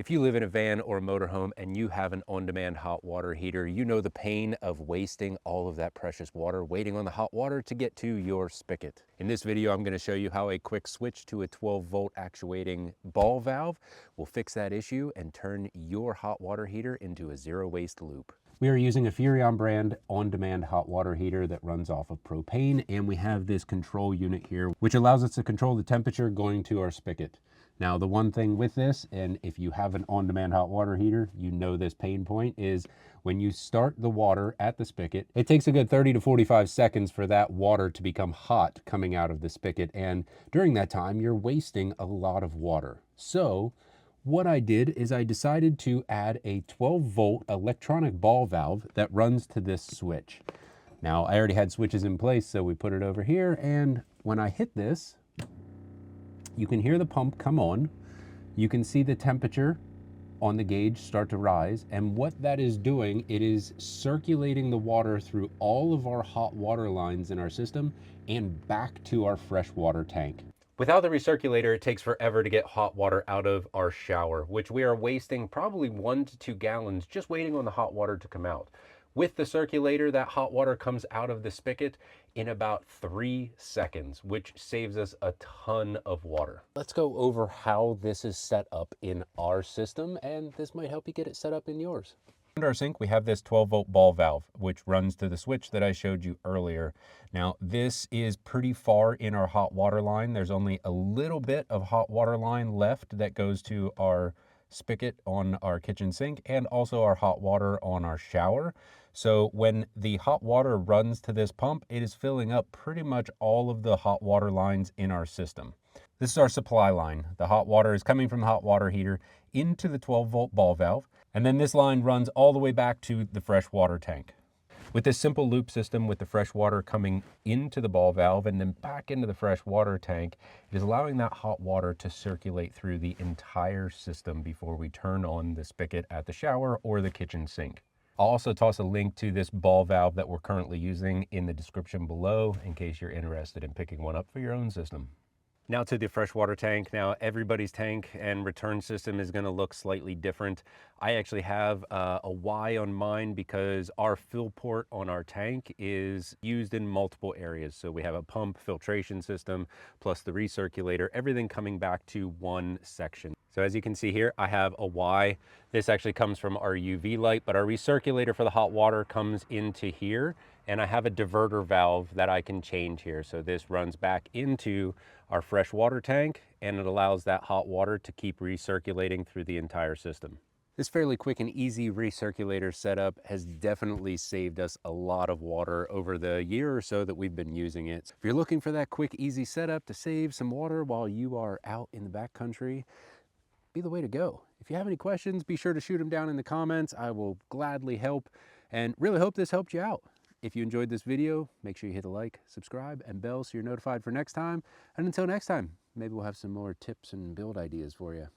If you live in a van or a motorhome and you have an on-demand hot water heater, you know the pain of wasting all of that precious water waiting on the hot water to get to your spigot. In this video, I'm going to show you how a quick switch to a 12-volt actuating ball valve will fix that issue and turn your hot water heater into a zero-waste loop. We are using a Furrion brand on-demand hot water heater that runs off of propane, and we have this control unit here, which allows us to control the temperature going to our spigot. Now, the one thing with this, and if you have an on-demand hot water heater, you know this pain point, is when you start the water at the spigot, it takes a good 30 to 45 seconds for that water to become hot coming out of the spigot, and during that time, you're wasting a lot of water. So, what I did is I decided to add a 12-volt electronic ball valve that runs to this switch. Now, I already had switches in place, so we put it over here, and when I hit this, you can hear the pump come on. You can see the temperature on the gauge start to rise, and what that is doing, it is circulating the water through all of our hot water lines in our system and back to our freshwater tank. Without the recirculator, it takes forever to get hot water out of our shower, which we are wasting probably 1 to 2 gallons just waiting on the hot water to come out. With the circulator, that hot water comes out of the spigot in about 3 seconds, which saves us a ton of water. Let's go over how this is set up in our system, and this might help you get it set up in yours. Under our sink, we have this 12-volt ball valve, which runs to the switch that I showed you earlier. Now, this is pretty far in our hot water line. There's only a little bit of hot water line left that goes to our spigot on our kitchen sink and also our hot water on our shower. So when the hot water runs to this pump, it is filling up pretty much all of the hot water lines in our system. This is our supply line. The hot water is coming from the hot water heater into the 12-volt ball valve, and then this line runs all the way back to the freshwater tank. With this simple loop system with the fresh water coming into the ball valve and then back into the fresh water tank, it is allowing that hot water to circulate through the entire system before we turn on the spigot at the shower or the kitchen sink. I'll also toss a link to this ball valve that we're currently using in the description below in case you're interested in picking one up for your own system. Now to the freshwater tank. Now everybody's tank and return system is going to look slightly different. I actually have a Y on mine because our fill port on our tank is used in multiple areas. So we have a pump, filtration system, plus the recirculator, everything coming back to one section. So as you can see here, I have a Y. This actually comes from our UV light, but our recirculator for the hot water comes into here, and I have a diverter valve that I can change here. So this runs back into our freshwater tank, and it allows that hot water to keep recirculating through the entire system. This fairly quick and easy recirculator setup has definitely saved us a lot of water over the year or so that we've been using it. If you're looking for that quick, easy setup to save some water while you are out in the backcountry, be the way to go. If you have any questions, be sure to shoot them down in the comments. I will gladly help, and really hope this helped you out. If you enjoyed this video, make sure you hit the like, subscribe, and bell so you're notified for next time. And until next time, maybe we'll have some more tips and build ideas for you.